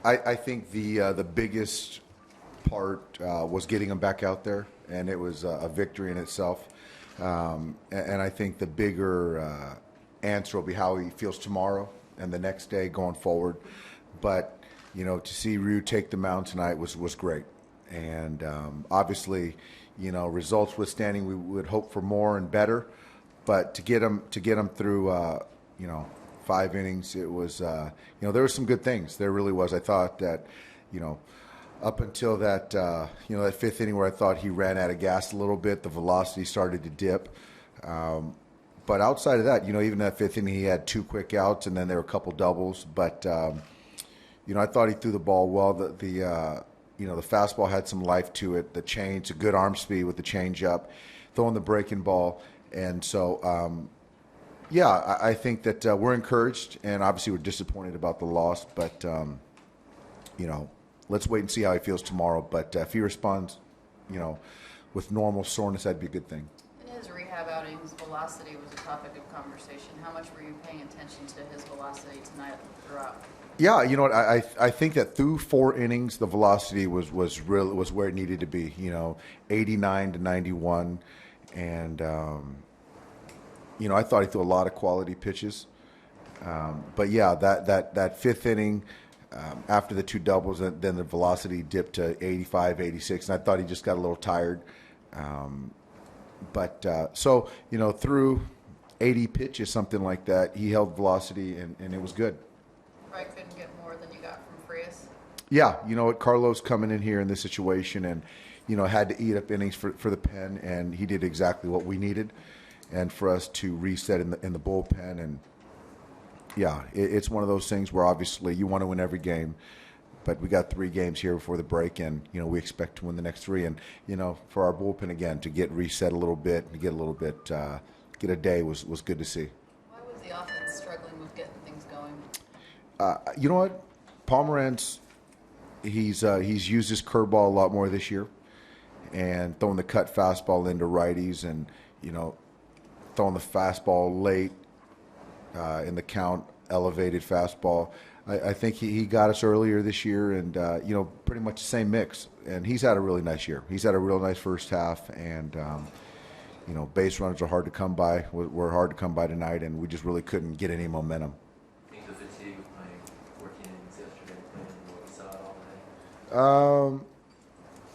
I think the biggest part was getting him back out there, and it was a victory in itself. And I think the bigger answer will be how he feels tomorrow and the next day going forward. But to see Ryu take the mound tonight was great, and obviously, results withstanding, we would hope for more and better. But to get him through, 5 innings, it was, there were some good things. There really was. I thought that, up until that, that fifth inning where I thought he ran out of gas a little bit, the velocity started to dip. But outside of that, even that fifth inning, he had 2 quick outs, and then there were a couple doubles. But I thought he threw the ball well. The fastball had some life to it. The change, a good arm speed with the change up, throwing the breaking ball, and so I think that we're encouraged, and obviously we're disappointed about the loss. But let's wait and see how he feels tomorrow. But if he responds, with normal soreness, that'd be a good thing. In his rehab outings, velocity was a topic of conversation. How much were you paying attention to his velocity tonight throughout? Yeah, you know what? I think that through 4 innings, the velocity was where it needed to be. 89 to 91, and I thought he threw a lot of quality pitches. But yeah, that fifth inning, after the 2 doubles, then the velocity dipped to 85, 86, and I thought he just got a little tired. Through 80 pitches, something like that, he held velocity, and it was good. Probably couldn't get more than you got from Frias. Yeah, Carlos coming in here in this situation and, had to eat up innings for the pen, and he did exactly what we needed, and for us to reset in the bullpen. And, yeah, it's one of those things where obviously you want to win every game, but we got 3 games here before the break, and, we expect to win the next 3. And, for our bullpen, again, to get reset a little bit, and to get a little bit, get a day was good to see. Why was the offense struggling with getting things going? You know what? Pomerantz, he's used his curveball a lot more this year, and throwing the cut fastball into righties, and throwing the fastball late in the count, elevated fastball. I think he got us earlier this year, and pretty much the same mix. And he's had a really nice year. He's had a real nice first half, and base runners are hard to come by. Were hard to come by tonight, and we just really couldn't get any momentum.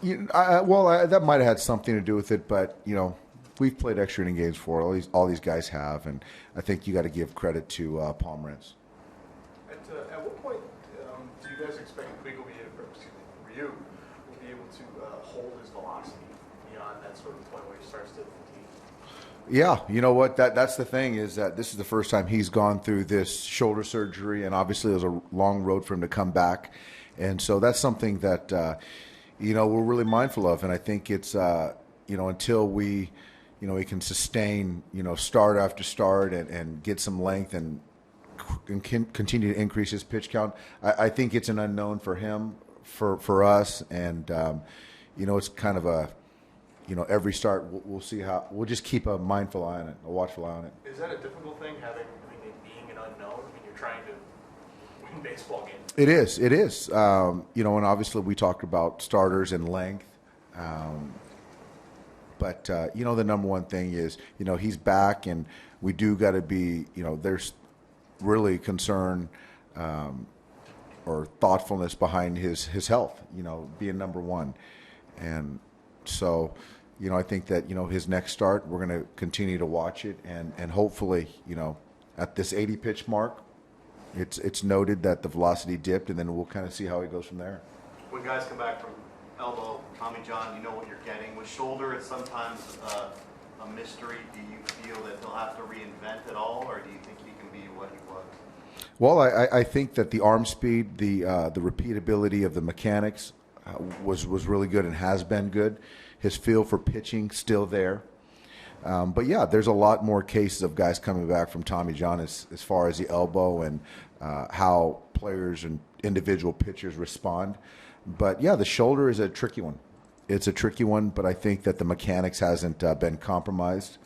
That might have had something to do with it, but we've played extra inning games before. All these guys have, and I think you got to give credit to Pomerantz. At what point do you guys expect Ryu will be able to hold his velocity beyond that sort of point where he starts to fatigue? Yeah, you know what? That's the thing, is that this is the first time he's gone through this shoulder surgery, and obviously it was a long road for him to come back. And so that's something that, we're really mindful of. And I think it's, until we can sustain, start after start and get some length and continue to increase his pitch count, I think it's an unknown for him, for us. And, it's kind of a, every start we'll see how, we'll just keep a mindful eye on it, a watchful eye on it. Is that a difficult thing, being an unknown? You're trying to win baseball games. It is. And obviously we talked about starters and length. But the number one thing is, he's back, and we do got to be, there's really concern or thoughtfulness behind his health, being number one. And so, I think that, his next start, we're going to continue to watch it, and hopefully, at this 80 pitch mark, it's noted that the velocity dipped, and then we'll kind of see how he goes from there. When guys come back from elbow, Tommy John, you know what you're getting. With shoulder, it's sometimes a mystery. Do you feel that they'll have to reinvent it all, or do you think he can be what he was? Well, I think that the arm speed, the repeatability of the mechanics was really good and has been good. His feel for pitching still there. But yeah, there's a lot more cases of guys coming back from Tommy John as far as the elbow and how players and individual pitchers respond. But yeah, the shoulder is a tricky one. It's a tricky one, but I think that the mechanics hasn't been compromised.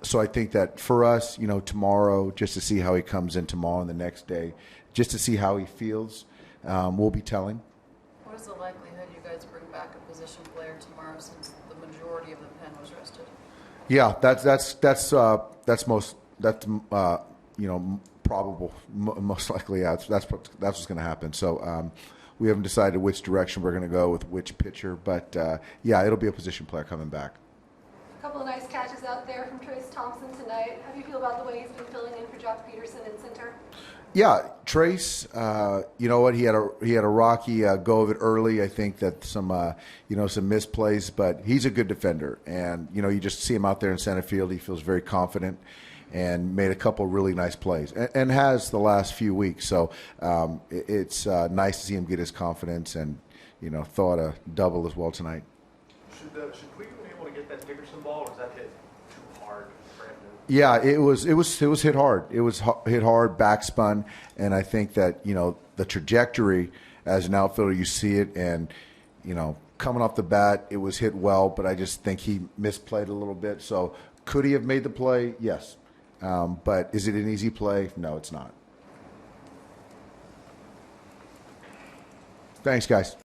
So I think that for us, tomorrow, just to see how he comes in tomorrow and the next day, just to see how he feels. We'll be telling. What is the likelihood you guys bring back a position player tomorrow since the majority of the pen was rested? Yeah, that's most probable, most likely. Yeah, that's what's going to happen. So we haven't decided which direction we're going to go with which pitcher, but yeah, it'll be a position player coming back. A couple of nice catches out there from Trace Thompson tonight. How do you feel about the way he's been filling in for Jock Peterson in center? Yeah, Trace. You know what? He had a rocky go of it early. I think that some misplays, but he's a good defender. And you just see him out there in center field. He feels very confident, and made a couple really nice plays, and has the last few weeks. So it's nice to see him get his confidence, and thought a double as well tonight. Should Cleveland be able to get that Dickerson ball, or was that hit too hard for him to? Yeah, it was hit hard. It was hit hard, backspun, and I think that the trajectory as an outfielder, you see it, and coming off the bat, it was hit well, but I just think he misplayed a little bit. So could he have made the play? Yes, but is it an easy play? No, it's not. Thanks, guys.